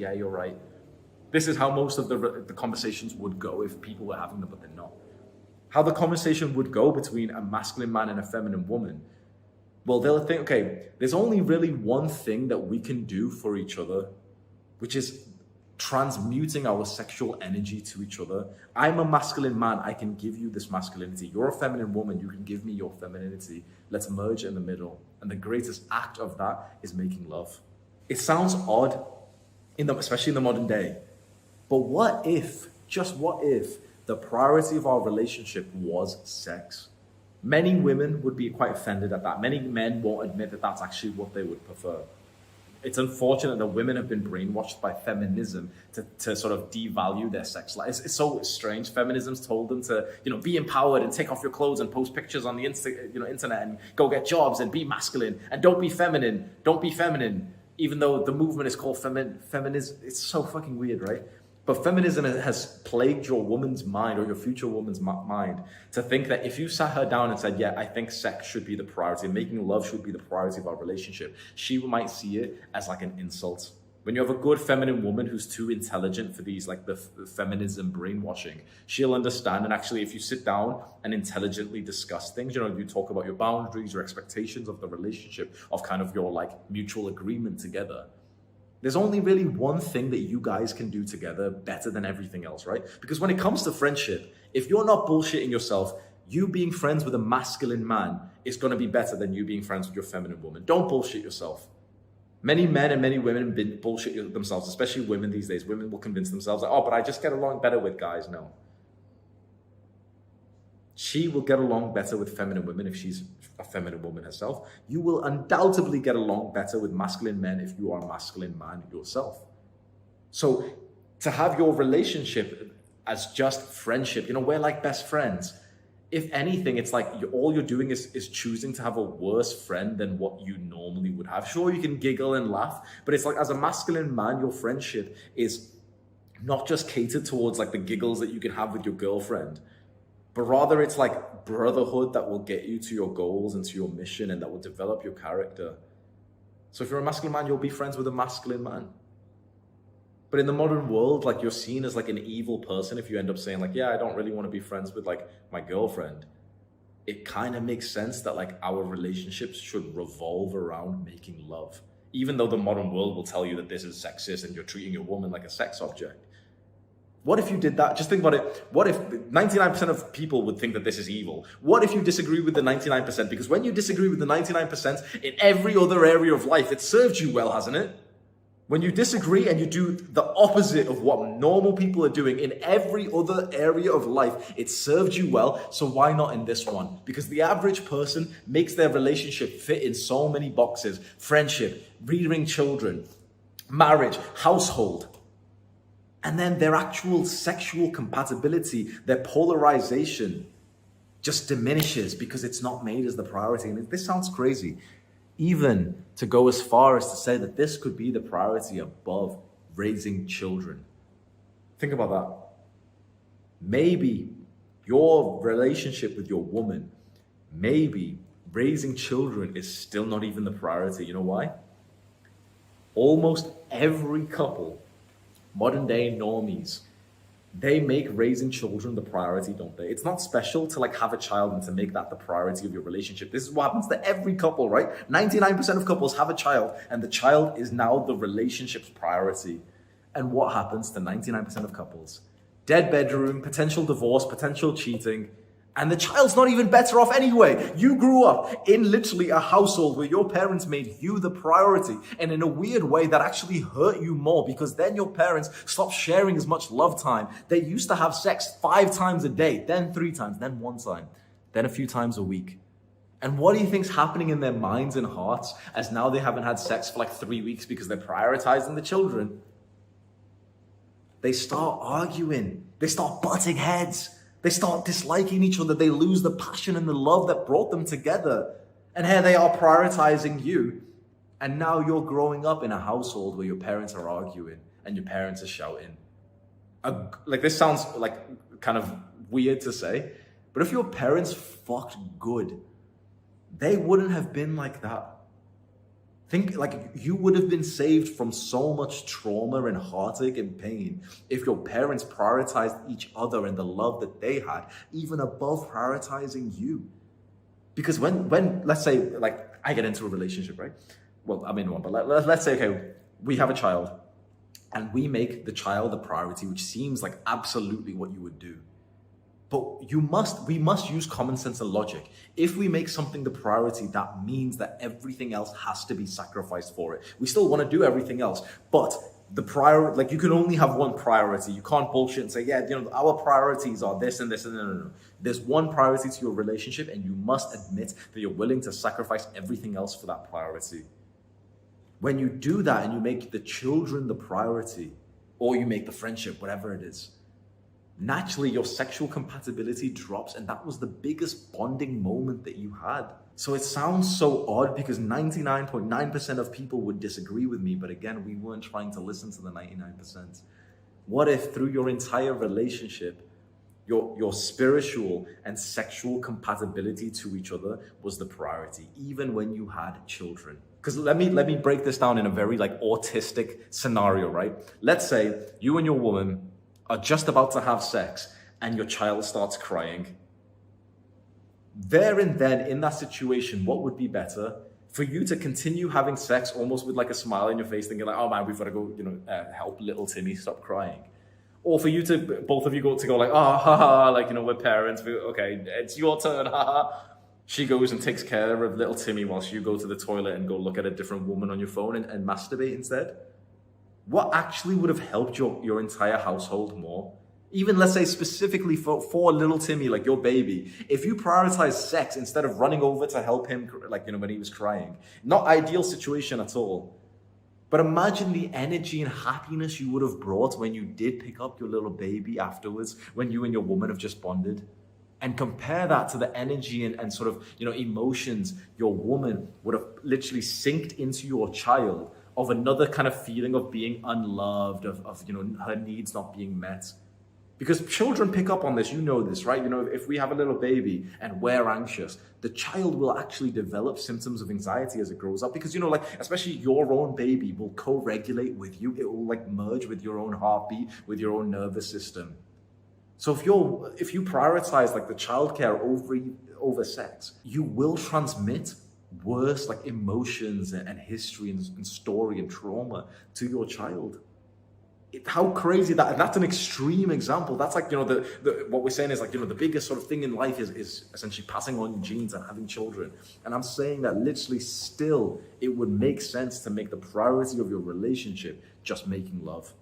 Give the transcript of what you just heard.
Yeah, you're right. This is how most of the conversations would go if people were having them, but they're not. How the conversation would go between a masculine man and a feminine woman. Well, they'll think, okay, there's only really one thing that we can do for each other, which is transmuting our sexual energy to each other. I'm a masculine man. I can give you this masculinity. You're a feminine woman. You can give me your femininity. Let's merge in the middle. And the greatest act of that is making love. It sounds odd, especially in the modern day. But what if, just what if, the priority of our relationship was sex? Many women would be quite offended at that. Many men won't admit that that's actually what they would prefer. It's unfortunate that women have been brainwashed by feminism to sort of devalue their sex life. It's so strange. Feminism's told them to, be empowered and take off your clothes and post pictures on the internet and go get jobs and be masculine and don't be feminine. Don't be feminine. Even though the movement is called feminism. It's so fucking weird, right? But feminism has plagued your woman's mind or your future woman's mind to think that if you sat her down and said, yeah, I think sex should be the priority, making love should be the priority of our relationship, she might see it as like an insult. When you have a good feminine woman who's too intelligent for these, like the feminism brainwashing, she'll understand. And actually, if you sit down and intelligently discuss things, you talk about your boundaries, your expectations of the relationship, of kind of your like mutual agreement together. There's only really one thing that you guys can do together better than everything else, right? Because when it comes to friendship, if you're not bullshitting yourself, you being friends with a masculine man is going to be better than you being friends with your feminine woman. Don't bullshit yourself. Many men and many women bullshit themselves, especially women these days. Women will convince themselves, like, oh, but I just get along better with guys. No. She will get along better with feminine women if she's a feminine woman herself. You will undoubtedly get along better with masculine men if you are a masculine man yourself. So to have your relationship as just friendship, we're like best friends. If anything, it's like all you're doing is choosing to have a worse friend than what you normally would have. Sure, you can giggle and laugh, but it's like as a masculine man, your friendship is not just catered towards like the giggles that you can have with your girlfriend, but rather it's like brotherhood that will get you to your goals and to your mission and that will develop your character. So if you're a masculine man, you'll be friends with a masculine man. But in the modern world, like you're seen as like an evil person if you end up saying like, yeah, I don't really want to be friends with like my girlfriend. It kind of makes sense that like our relationships should revolve around making love. Even though the modern world will tell you that this is sexist and you're treating your woman like a sex object. What if you did that? Just think about it. What if 99% of people would think that this is evil? What if you disagree with the 99%? Because when you disagree with the 99% in every other area of life, it served you well, hasn't it? When you disagree and you do the opposite of what normal people are doing in every other area of life, it served you well. So why not in this one? Because the average person makes their relationship fit in so many boxes. Friendship, rearing children, marriage, household. And then their actual sexual compatibility, their polarization just diminishes because it's not made as the priority. And this sounds crazy. Even to go as far as to say that this could be the priority above raising children. Think about that. Maybe your relationship with your woman, maybe raising children is still not even the priority. You know why? Almost every couple, modern day normies, they make raising children the priority, don't they? It's not special to like have a child and to make that the priority of your relationship. This is what happens to every couple, right? 99% of couples have a child and the child is now the relationship's priority. And what happens to 99% of couples? Dead bedroom, potential divorce, potential cheating, and the child's not even better off anyway. You grew up in literally a household where your parents made you the priority. And in a weird way, that actually hurt you more because then your parents stopped sharing as much love time. They used to have sex 5 times a day, then 3 times, then 1 time, then a few times a week. And what do you think's happening in their minds and hearts as now they haven't had sex for like 3 weeks because they're prioritizing the children? They start arguing. They start butting heads. They start disliking each other. They lose the passion and the love that brought them together. And here they are prioritizing you. And now you're growing up in a household where your parents are arguing and your parents are shouting. Like this sounds like kind of weird to say, but if your parents fucked good, they wouldn't have been like that. Think like you would have been saved from so much trauma and heartache and pain if your parents prioritized each other and the love that they had, even above prioritizing you. Because when let's say, like, I get into a relationship, right? Well, I'm in one, but let's say, okay, we have a child and we make the child a priority, which seems like absolutely what you would do. But we must use common sense and logic. If we make something the priority, that means that everything else has to be sacrificed for it. We still want to do everything else, but like, you can only have one priority. You can't bullshit and say, yeah, our priorities are this and this, and no. There's one priority to your relationship, and you must admit that you're willing to sacrifice everything else for that priority. When you do that and you make the children the priority, or you make the friendship, whatever it is, naturally your sexual compatibility drops, and that was the biggest bonding moment that you had. So it sounds so odd because 99.9% of people would disagree with me, but again, we weren't trying to listen to the 99%. What if through your entire relationship, your spiritual and sexual compatibility to each other was the priority, even when you had children? Because let me break this down in a very like autistic scenario, right? Let's say you and your woman are just about to have sex and your child starts crying. There and then in that situation, what would be better? For you to continue having sex almost with like a smile on your face, thinking like, oh man, we've got to go, help little Timmy stop crying. Or for you to, both of you go like, oh, haha, like, we're parents, okay, it's your turn, haha. She goes and takes care of little Timmy whilst you go to the toilet and go look at a different woman on your phone and masturbate instead. What actually would have helped your entire household more? Even let's say specifically for little Timmy, like your baby, if you prioritize sex instead of running over to help him, like, when he was crying, not ideal situation at all. But imagine the energy and happiness you would have brought when you did pick up your little baby afterwards, when you and your woman have just bonded. And compare that to the energy and sort of, emotions your woman would have literally synced into your child, of another kind of feeling of being unloved, of her needs not being met. Because children pick up on this, this, right? If we have a little baby and we're anxious, the child will actually develop symptoms of anxiety as it grows up. Because, especially your own baby will co-regulate with you. It will like merge with your own heartbeat, with your own nervous system. So if you prioritize like the childcare over sex, you will transmit worse like emotions and history and story and trauma to your child. How crazy that's an extreme example. That's like, what we're saying is like, the biggest sort of thing in life is essentially passing on genes and having children. And I'm saying that literally still, it would make sense to make the priority of your relationship just making love.